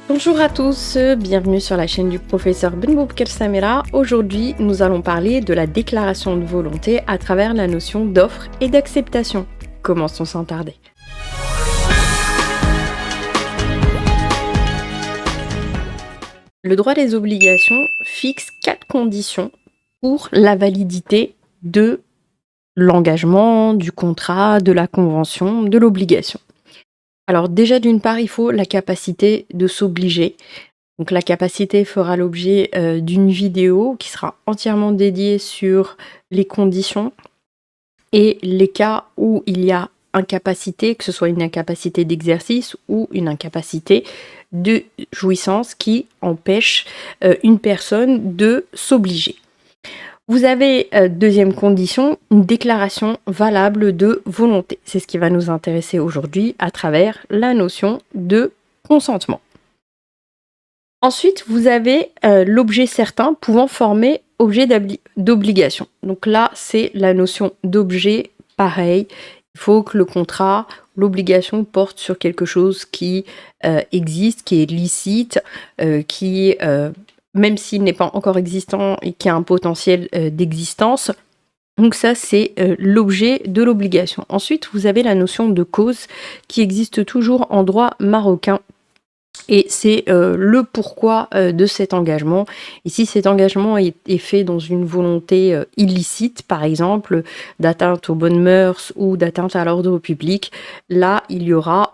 Bonjour à tous, bienvenue sur la chaîne du professeur Benboubker Samira. Aujourd'hui, nous allons parler de la déclaration de volonté à travers la notion d'offre et d'acceptation. Commençons sans tarder. Le droit des obligations fixe 4 conditions pour la validité de l'engagement, du contrat, de la convention, de l'obligation. Alors déjà, d'une part, il faut la capacité de s'obliger. Donc la capacité fera l'objet d'une vidéo qui sera entièrement dédiée sur les conditions et les cas où il y a incapacité, que ce soit une incapacité d'exercice ou une incapacité de jouissance qui empêche une personne de s'obliger. Vous avez, deuxième condition, une déclaration valable de volonté. C'est ce qui va nous intéresser aujourd'hui à travers la notion de consentement. Ensuite, vous avez l'objet certain pouvant former objet d'obligation. Donc là, c'est la notion d'objet, pareil. Il faut que le contrat, l'obligation porte sur quelque chose qui existe, qui est licite, qui, même s'il n'est pas encore existant et qui a un potentiel d'existence. Donc ça, c'est l'objet de l'obligation. Ensuite, vous avez la notion de cause qui existe toujours en droit marocain. Et c'est le pourquoi de cet engagement. Et si cet engagement est fait dans une volonté illicite, par exemple, d'atteinte aux bonnes mœurs ou d'atteinte à l'ordre public, là, il y aura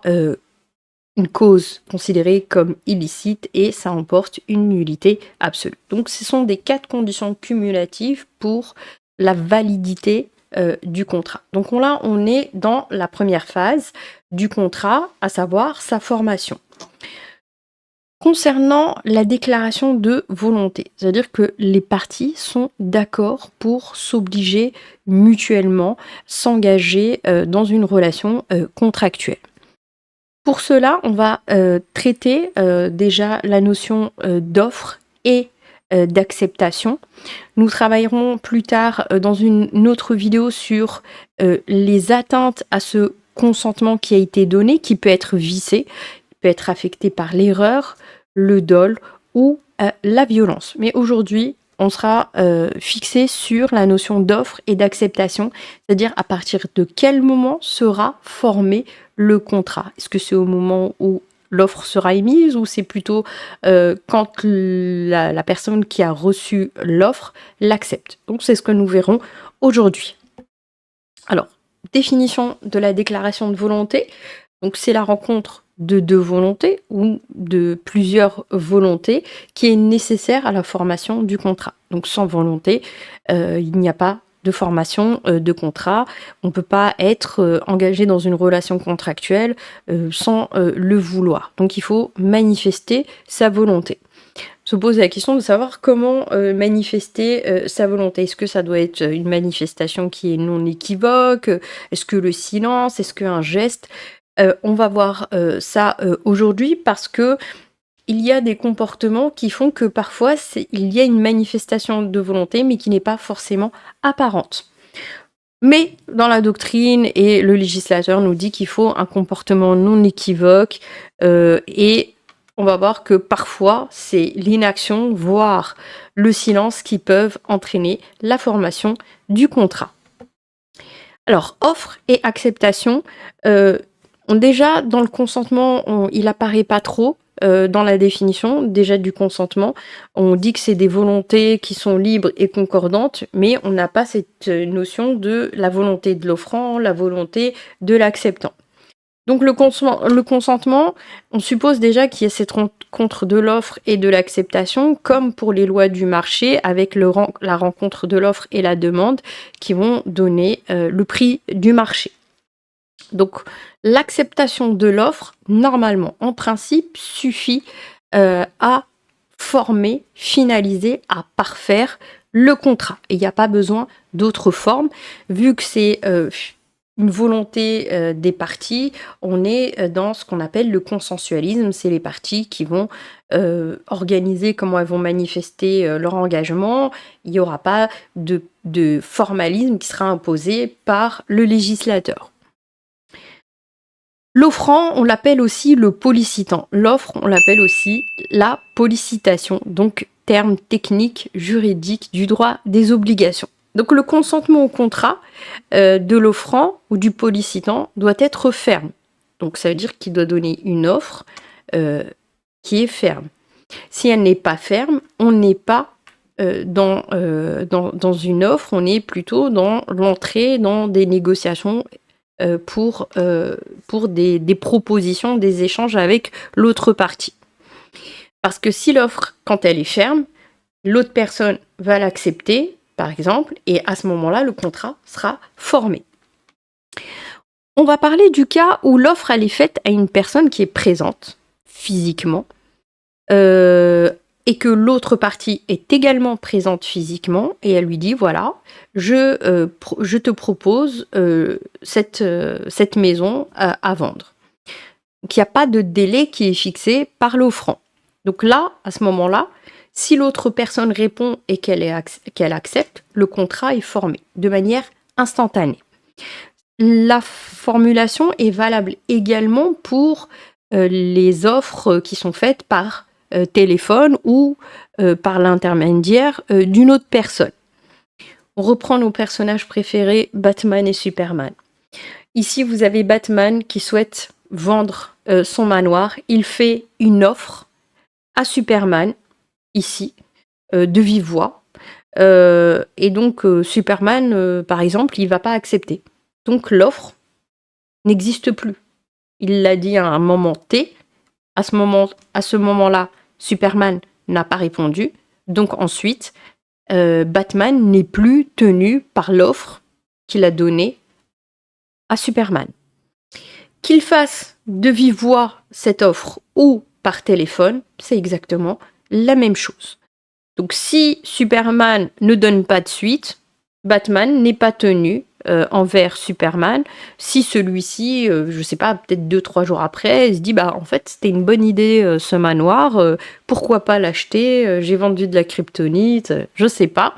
une cause considérée comme illicite et ça emporte une nullité absolue. Donc ce sont des 4 conditions cumulatives pour la validité du contrat. Donc là, on est dans la première phase du contrat, à savoir sa formation. Concernant la déclaration de volonté, c'est-à-dire que les parties sont d'accord pour s'obliger mutuellement, s'engager dans une relation contractuelle. Pour cela, on va traiter déjà la notion d'offre et d'acceptation. Nous travaillerons plus tard dans une autre vidéo sur les atteintes à ce consentement qui a été donné, qui peut être vicié, peut être affecté par l'erreur, le dol ou la violence. Mais aujourd'hui, on sera fixé sur la notion d'offre et d'acceptation, c'est-à-dire à partir de quel moment sera formé le contrat. Est-ce que c'est au moment où l'offre sera émise ou c'est plutôt quand la personne qui a reçu l'offre l'accepte? Donc c'est ce que nous verrons aujourd'hui. Alors, définition de la déclaration de volonté. Donc c'est la rencontre de 2 volontés ou de plusieurs volontés qui est nécessaire à la formation du contrat. Donc sans volonté, il n'y a pas de formation de contrat. On ne peut pas être engagé dans une relation contractuelle sans le vouloir. Donc il faut manifester sa volonté. Se pose la question de savoir comment manifester sa volonté. Est-ce que ça doit être une manifestation qui est non équivoque? Est-ce que le silence? Est-ce qu'un geste? On va voir ça aujourd'hui parce que il y a des comportements qui font que parfois il y a une manifestation de volonté mais qui n'est pas forcément apparente. Mais dans la doctrine et le législateur nous dit qu'il faut un comportement non équivoque et on va voir que parfois c'est l'inaction, voire le silence qui peuvent entraîner la formation du contrat. Alors, offre et acceptation, déjà dans le consentement, il apparaît pas trop dans la définition déjà du consentement. On dit que c'est des volontés qui sont libres et concordantes, mais on n'a pas cette notion de la volonté de l'offrant, la volonté de l'acceptant. Donc le consentement, on suppose déjà qu'il y a cette rencontre de l'offre et de l'acceptation, comme pour les lois du marché, avec la rencontre de l'offre et la demande, qui vont donner le prix du marché. Donc l'acceptation de l'offre, normalement, en principe, suffit à former, finaliser, à parfaire le contrat. Et il n'y a pas besoin d'autres formes, vu que c'est une volonté des parties, on est dans ce qu'on appelle le consensualisme. C'est les parties qui vont organiser comment elles vont manifester leur engagement. Il n'y aura pas de formalisme qui sera imposé par le législateur. L'offrant, on l'appelle aussi le pollicitant. L'offre, on l'appelle aussi la pollicitation, donc terme technique juridique du droit des obligations. Donc le consentement au contrat de l'offrant ou du pollicitant doit être ferme. Donc ça veut dire qu'il doit donner une offre qui est ferme. Si elle n'est pas ferme, on n'est pas dans une offre, on est plutôt dans l'entrée dans des négociations pour des propositions, des échanges avec l'autre partie. Parce que si l'offre, quand elle est ferme, l'autre personne va l'accepter, par exemple, et à ce moment-là, le contrat sera formé. On va parler du cas où l'offre elle est faite à une personne qui est présente physiquement et que l'autre partie est également présente physiquement et elle lui dit voilà, je te propose cette maison à vendre. Donc il n'y a pas de délai qui est fixé par l'offrant. Donc là, à ce moment-là, si l'autre personne répond et qu'elle accepte, le contrat est formé de manière instantanée. La formulation est valable également pour les offres qui sont faites par téléphone ou par l'intermédiaire d'une autre personne. On reprend nos personnages préférés, Batman et Superman. Ici, vous avez Batman qui souhaite vendre son manoir. Il fait une offre à Superman, ici, de vive voix. Et donc, Superman, par exemple, il ne va pas accepter. Donc, l'offre n'existe plus. Il l'a dit à un moment T. À ce moment-là, Superman n'a pas répondu. Donc ensuite, Batman n'est plus tenu par l'offre qu'il a donnée à Superman. Qu'il fasse de vive voix cette offre ou par téléphone, c'est exactement la même chose. Donc si Superman ne donne pas de suite, Batman n'est pas tenu envers Superman. Si celui-ci, je sais pas, peut-être 2-3 jours après, il se dit en fait c'était une bonne idée ce manoir, pourquoi pas l'acheter, j'ai vendu de la kryptonite, je sais pas.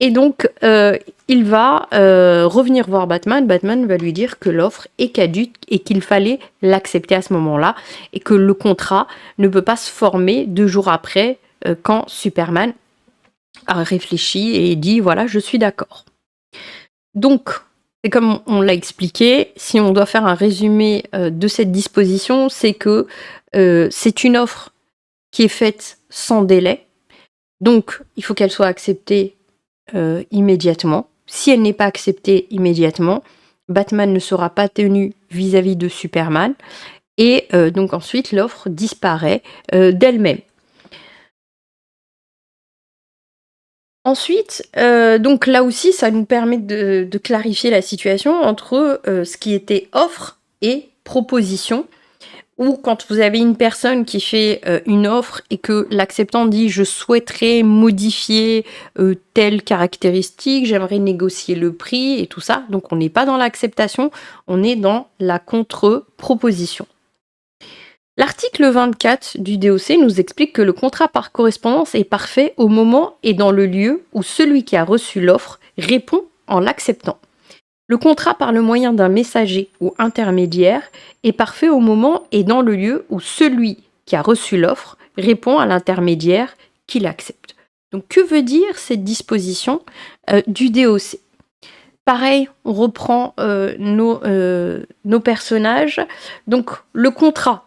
Et donc il va revenir voir Batman. Batman va lui dire que l'offre est caduque et qu'il fallait l'accepter à ce moment-là et que le contrat ne peut pas se former 2 jours après quand Superman a réfléchi et dit voilà, je suis d'accord. Donc, c'est comme on l'a expliqué, si on doit faire un résumé de cette disposition, c'est que c'est une offre qui est faite sans délai. Donc, il faut qu'elle soit acceptée immédiatement. Si elle n'est pas acceptée immédiatement, Batman ne sera pas tenu vis-à-vis de Superman. Et donc ensuite, l'offre disparaît d'elle-même. Ensuite, donc là aussi, ça nous permet de clarifier la situation entre ce qui était offre et proposition. Ou quand vous avez une personne qui fait une offre et que l'acceptant dit « je souhaiterais modifier telle caractéristique, j'aimerais négocier le prix » et tout ça. Donc on n'est pas dans l'acceptation, on est dans la contre-proposition. L'article 24 du DOC nous explique que le contrat par correspondance est parfait au moment et dans le lieu où celui qui a reçu l'offre répond en l'acceptant. Le contrat par le moyen d'un messager ou intermédiaire est parfait au moment et dans le lieu où celui qui a reçu l'offre répond à l'intermédiaire qui l'accepte. Donc que veut dire cette disposition du DOC ? Pareil, on reprend nos personnages. Donc le contrat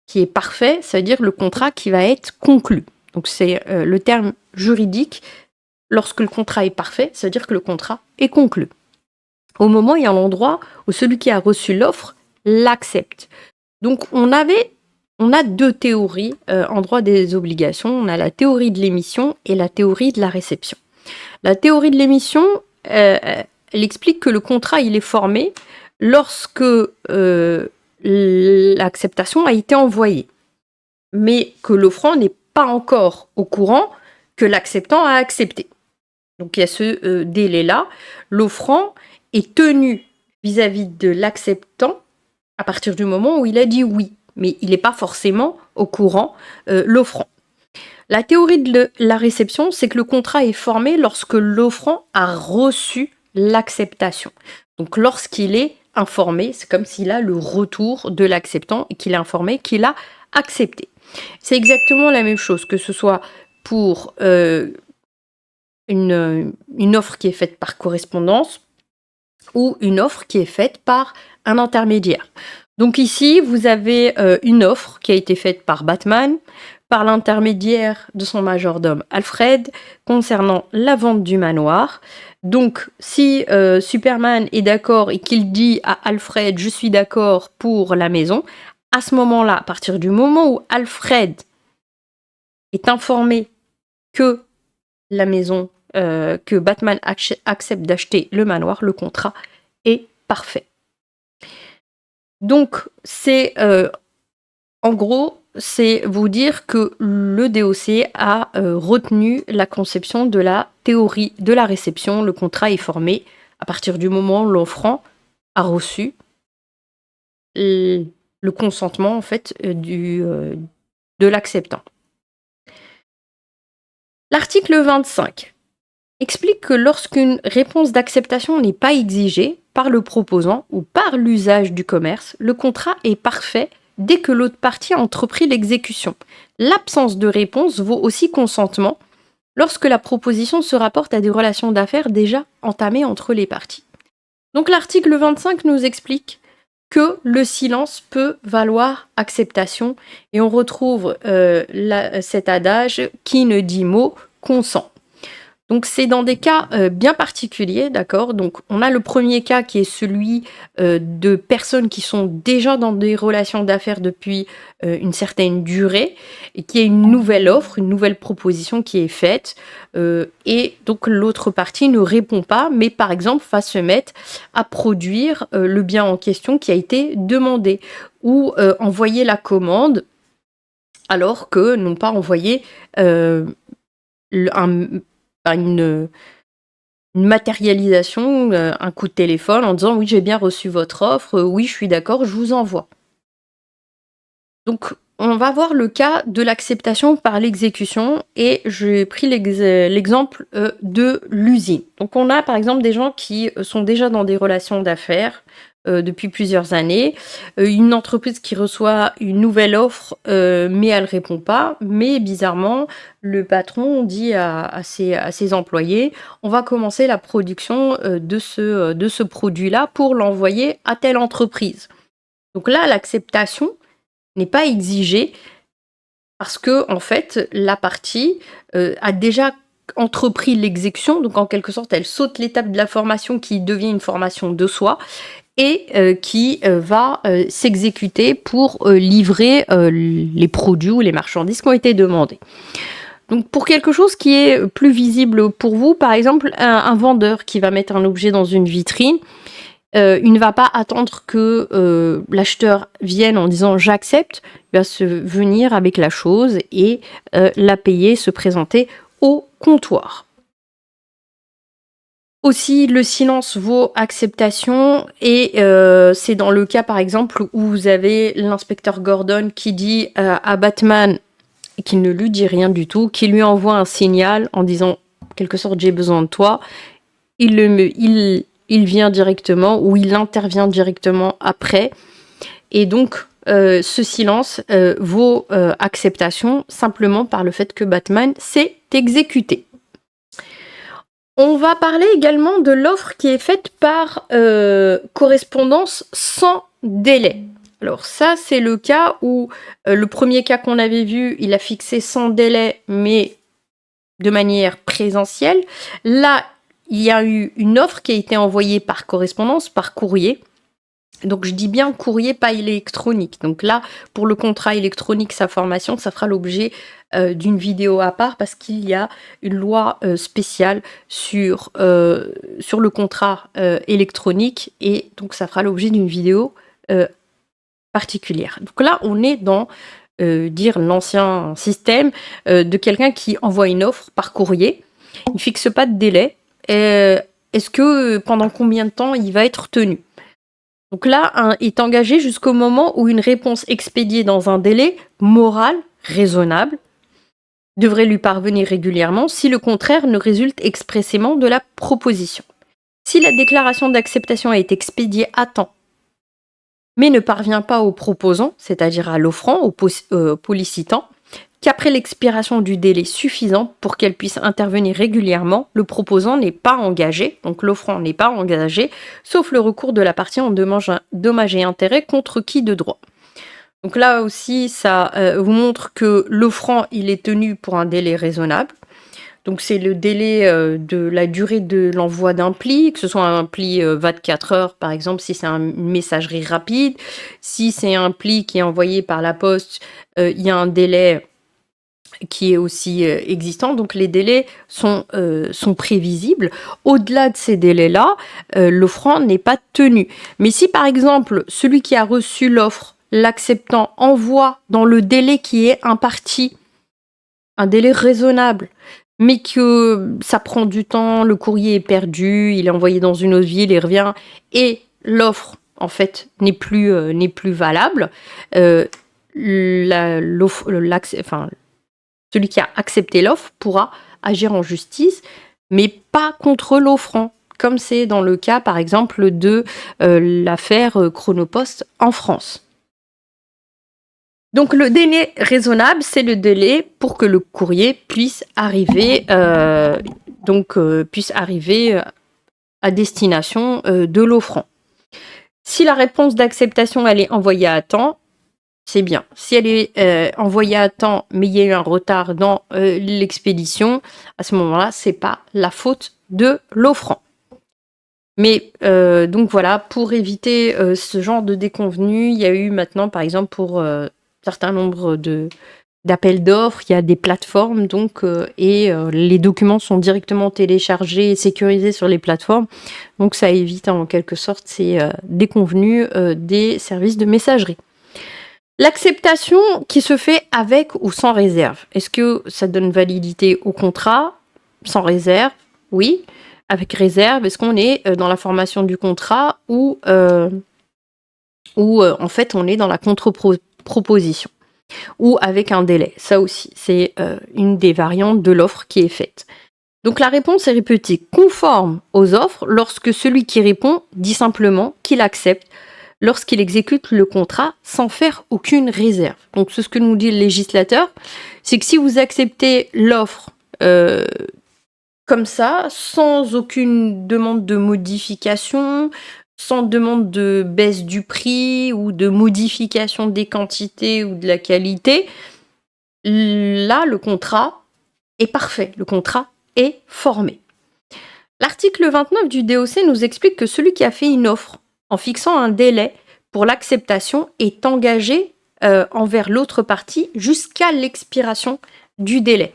qui est parfait, ça veut dire le contrat qui va être conclu. Donc c'est le terme juridique. Lorsque le contrat est parfait, ça veut dire que le contrat est conclu. Au moment et à l'endroit où celui qui a reçu l'offre l'accepte. Donc on a 2 théories en droit des obligations. On a la théorie de l'émission et la théorie de la réception. La théorie de l'émission, elle explique que le contrat il est formé lorsque l'acceptation a été envoyée, mais que l'offrant n'est pas encore au courant que l'acceptant a accepté. Donc il y a ce délai-là. L'offrant est tenu vis-à-vis de l'acceptant à partir du moment où il a dit oui, mais il n'est pas forcément au courant, l'offrant. La théorie de la réception, c'est que le contrat est formé lorsque l'offrant a reçu l'acceptation. Donc lorsqu'il est informé, c'est comme s'il a le retour de l'acceptant et qu'il est informé qu'il a accepté. C'est exactement la même chose, que ce soit pour une offre qui est faite par correspondance ou une offre qui est faite par un intermédiaire. Donc ici, vous avez une offre qui a été faite par Batman, par l'intermédiaire de son majordome Alfred, concernant la vente du manoir. Donc, si Superman est d'accord et qu'il dit à Alfred « je suis d'accord pour la maison », à ce moment-là, à partir du moment où Alfred est informé que la maison, que Batman accepte d'acheter le manoir, le contrat est parfait. Donc, c'est en gros, c'est vous dire que le DOC a retenu la conception de la théorie de la réception. Le contrat est formé à partir du moment où l'offrant a reçu le consentement en fait de l'acceptant. L'article 25 explique que lorsqu'une réponse d'acceptation n'est pas exigée par le proposant ou par l'usage du commerce, le contrat est parfait dès que l'autre partie a entrepris l'exécution. L'absence de réponse vaut aussi consentement lorsque la proposition se rapporte à des relations d'affaires déjà entamées entre les parties. Donc l'article 25 nous explique que le silence peut valoir acceptation et on retrouve cet adage « qui ne dit mot consent ». Donc c'est dans des cas bien particuliers, d'accord. Donc on a le premier cas qui est celui de personnes qui sont déjà dans des relations d'affaires depuis une certaine durée et qui a une nouvelle offre, une nouvelle proposition qui est faite et donc l'autre partie ne répond pas, mais par exemple va se mettre à produire le bien en question qui a été demandé ou envoyer la commande alors que n'ont pas envoyé une matérialisation, un coup de téléphone en disant « oui, j'ai bien reçu votre offre, oui, je suis d'accord, je vous envoie ». Donc, on va voir le cas de l'acceptation par l'exécution et j'ai pris l'exemple de l'usine. Donc, on a par exemple des gens qui sont déjà dans des relations d'affaires depuis plusieurs années, une entreprise qui reçoit une nouvelle offre mais elle répond pas, mais bizarrement le patron dit à ses employés on va commencer la production de ce produit-là pour l'envoyer à telle entreprise. Donc là l'acceptation n'est pas exigée parce que en fait la partie a déjà entrepris l'exécution, donc en quelque sorte elle saute l'étape de la formation qui devient une formation de soi et qui va s'exécuter pour livrer les produits ou les marchandises qui ont été demandés. Donc pour quelque chose qui est plus visible pour vous, par exemple un vendeur qui va mettre un objet dans une vitrine, il ne va pas attendre que l'acheteur vienne en disant j'accepte, il va se venir avec la chose et la payer, se présenter au comptoir. Aussi, le silence vaut acceptation et c'est dans le cas par exemple où vous avez l'inspecteur Gordon qui dit à Batman qu'il ne lui dit rien du tout, qui lui envoie un signal en disant en quelque sorte j'ai besoin de toi, il vient directement ou il intervient directement après et donc ce silence vaut acceptation simplement par le fait que Batman s'est exécuté. On va parler également de l'offre qui est faite par correspondance sans délai. Alors ça, c'est le cas où le premier cas qu'on avait vu, il a fixé sans délai, mais de manière présentielle. Là, il y a eu une offre qui a été envoyée par correspondance, par courrier. Donc je dis bien courrier, pas électronique. Donc là, pour le contrat électronique, sa formation, ça fera l'objet d'une vidéo à part parce qu'il y a une loi spéciale sur le contrat électronique et donc ça fera l'objet d'une vidéo particulière. Donc là, on est dans dire l'ancien système de quelqu'un qui envoie une offre par courrier. Il ne fixe pas de délai. Est-ce que pendant combien de temps il va être tenu ? Donc là, est engagé jusqu'au moment où une réponse expédiée dans un délai moral raisonnable devrait lui parvenir régulièrement si le contraire ne résulte expressément de la proposition. Si la déclaration d'acceptation a été expédiée à temps mais ne parvient pas au proposant, c'est-à-dire à l'offrant, au pollicitant, qu'après l'expiration du délai suffisant pour qu'elle puisse intervenir régulièrement, le proposant n'est pas engagé, donc l'offrant n'est pas engagé, sauf le recours de la partie en dommages et intérêts contre qui de droit. Donc là aussi, ça vous montre que l'offrant, il est tenu pour un délai raisonnable. Donc c'est le délai de la durée de l'envoi d'un pli, que ce soit un pli 24 heures par exemple, si c'est une messagerie rapide. Si c'est un pli qui est envoyé par la poste, il y a un délai qui est aussi existant. Donc les délais sont prévisibles. Au-delà de ces délais-là, l'offrant n'est pas tenu. Mais si par exemple, celui qui a reçu l'offre, l'acceptant, envoie dans le délai qui est imparti, un délai raisonnable, mais que ça prend du temps, le courrier est perdu, il est envoyé dans une autre ville, il revient, et l'offre, en fait, n'est plus valable, celui qui a accepté l'offre pourra agir en justice, mais pas contre l'offrant, comme c'est dans le cas, par exemple, de l'affaire Chronopost en France. Donc le délai raisonnable, c'est le délai pour que le courrier puisse arriver, à destination de l'offrant. Si la réponse d'acceptation elle est envoyée à temps, c'est bien. Si elle est envoyée à temps, mais il y a eu un retard dans l'expédition, à ce moment-là, c'est pas la faute de l'offrant. Mais donc voilà, pour éviter ce genre de déconvenus, il y a eu maintenant, par exemple, pour certain nombre d'appels d'offres, il y a des plateformes donc les documents sont directement téléchargés et sécurisés sur les plateformes, donc ça évite en quelque sorte ces déconvenus des services de messagerie. L'acceptation qui se fait avec ou sans réserve, est-ce que ça donne validité au contrat? Sans réserve, oui. Avec réserve, est-ce qu'on est dans la formation du contrat ou en fait on est dans la contre-proposition ou avec un délai? Ça aussi, c'est une des variantes de l'offre qui est faite. Donc la réponse est répétée conforme aux offres lorsque celui qui répond dit simplement qu'il accepte lorsqu'il exécute le contrat sans faire aucune réserve. Donc c'est ce que nous dit le législateur, c'est que si vous acceptez l'offre comme ça, sans aucune demande de modification, sans demande de baisse du prix ou de modification des quantités ou de la qualité, là, le contrat est parfait, le contrat est formé. L'article 29 du DOC nous explique que celui qui a fait une offre en fixant un délai pour l'acceptation est engagé envers l'autre partie jusqu'à l'expiration du délai.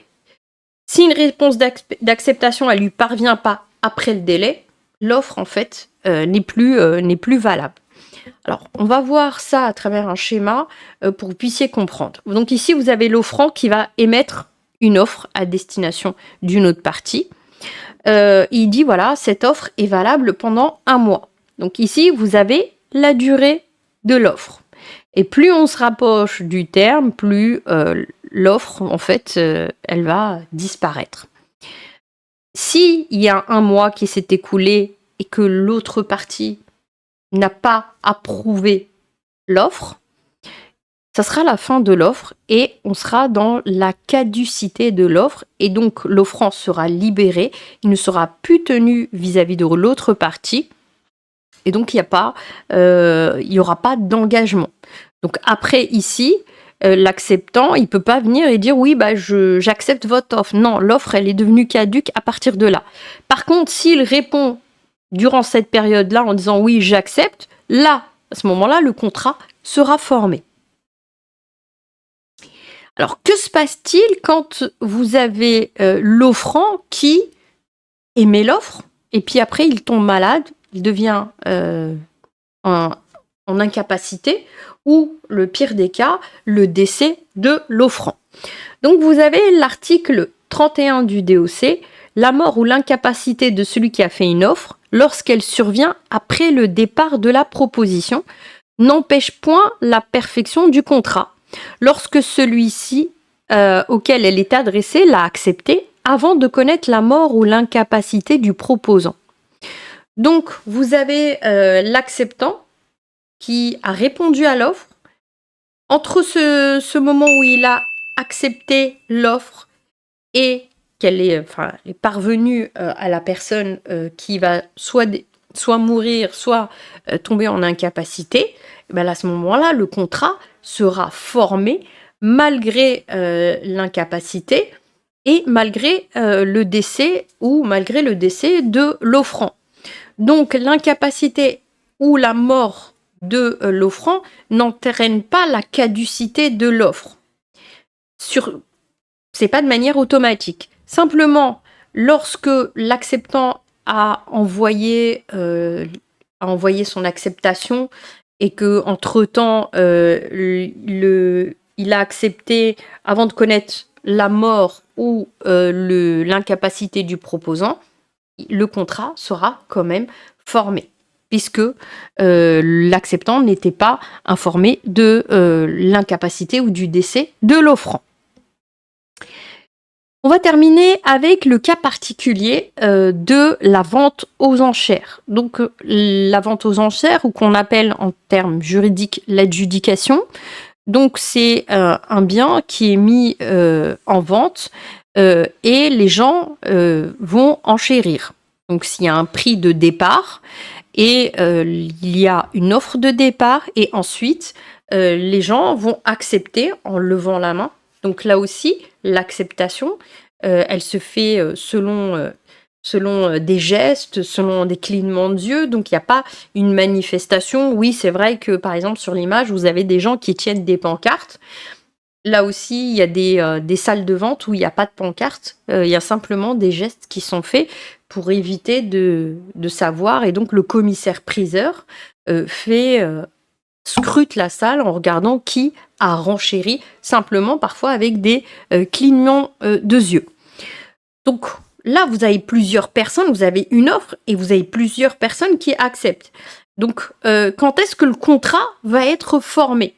Si une réponse d'acceptation elle lui parvient pas après le délai, l'offre en fait n'est plus valable. Alors, on va voir ça à travers un schéma pour que vous puissiez comprendre. Donc ici, vous avez l'offrant qui va émettre une offre à destination d'une autre partie. Il dit, voilà, cette offre est valable pendant 1 mois. Donc ici, vous avez la durée de l'offre. Et plus on se rapproche du terme, plus l'offre, en fait, elle va disparaître. S'il y a 1 mois qui s'est écoulé et que l'autre partie n'a pas approuvé l'offre, ça sera la fin de l'offre et on sera dans la caducité de l'offre et donc l'offrant sera libéré, il ne sera plus tenu vis-à-vis de l'autre partie et donc il n'y aura pas d'engagement. Donc après ici, l'acceptant, il peut pas venir et dire oui, j'accepte votre offre. Non, l'offre, elle est devenue caduque à partir de là. Par contre, s'il répond durant cette période-là en disant oui, j'accepte, là, à ce moment-là, le contrat sera formé. Alors, que se passe-t-il quand vous avez l'offrant qui émet l'offre et puis après, il tombe malade, il devient en incapacité ou, le pire des cas, le décès de l'offrant. Donc, vous avez l'article 31 du DOC, la mort ou l'incapacité de celui qui a fait une offre, lorsqu'elle survient après le départ de la proposition, n'empêche point la perfection du contrat, lorsque celui-ci auquel elle est adressée l'a accepté avant de connaître la mort ou l'incapacité du proposant. Donc, vous avez l'acceptant qui a répondu à l'offre, entre ce moment où il a accepté l'offre et qu'elle est, enfin, est parvenue à la personne qui va soit mourir, soit tomber en incapacité, ben à ce moment-là, le contrat sera formé malgré l'incapacité et malgré le décès ou malgré le décès de l'offrant. Donc l'incapacité ou la mort de l'offrant n'entraîne pas la caducité de l'offre. C'est pas de manière automatique. Simplement, lorsque l'acceptant a envoyé son acceptation et que entre-temps, il a accepté avant de connaître la mort ou l'incapacité du proposant, le contrat sera quand même formé, puisque l'acceptant n'était pas informé de l'incapacité ou du décès de l'offrant. On va terminer avec le cas particulier de la vente aux enchères. Donc la vente aux enchères, ou qu'on appelle en termes juridiques l'adjudication, donc c'est un bien qui est mis en vente et les gens vont enchérir. Donc s'il y a un prix de départ et il y a une offre de départ et ensuite les gens vont accepter en levant la main. Donc là aussi, l'acceptation, elle se fait selon des gestes, selon des clignements d'yeux. Donc il n'y a pas une manifestation. Oui, c'est vrai que par exemple sur l'image, vous avez des gens qui tiennent des pancartes. Là aussi, il y a des salles de vente où il n'y a pas de pancarte. Il y a simplement des gestes qui sont faits pour éviter de savoir. Et donc le commissaire-priseur scrute la salle en regardant qui a renchéri, simplement parfois avec des clignements de yeux. Donc là, vous avez plusieurs personnes, vous avez une offre et vous avez plusieurs personnes qui acceptent. Donc quand est-ce que le contrat va être formé?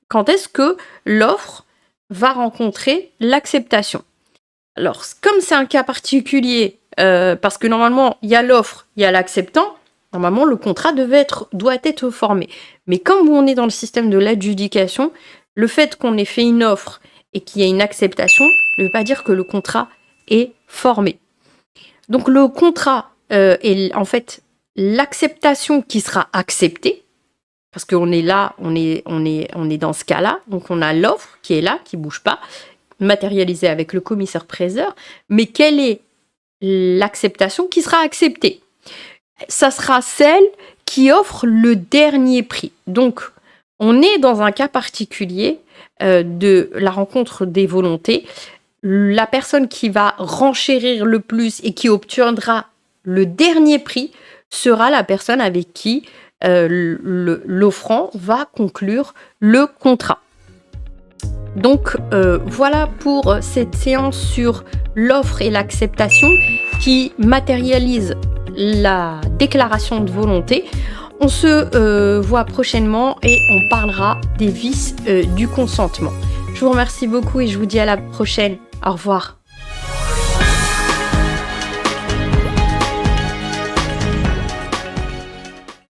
Quand est-ce que l'offre va rencontrer l'acceptation? Alors, comme c'est un cas particulier, parce que normalement, il y a l'offre, il y a l'acceptant, normalement, le contrat doit être formé. Mais comme on est dans le système de l'adjudication, le fait qu'on ait fait une offre et qu'il y ait une acceptation ne veut pas dire que le contrat est formé. Donc le contrat est en fait l'acceptation qui sera acceptée, parce qu'on est là, on est dans ce cas-là. Donc on a l'offre qui est là, qui ne bouge pas, matérialisée avec le commissaire-priseur. Mais quelle est l'acceptation qui sera acceptée? Ça sera celle qui offre le dernier prix. Donc, on est dans un cas particulier de la rencontre des volontés. La personne qui va renchérir le plus et qui obtiendra le dernier prix sera la personne avec qui l'offrant va conclure le contrat. Donc, voilà pour cette séance sur l'offre et l'acceptation qui matérialise la déclaration de volonté. On se voit prochainement et on parlera des vices du consentement. Je vous remercie beaucoup et je vous dis à la prochaine. Au revoir.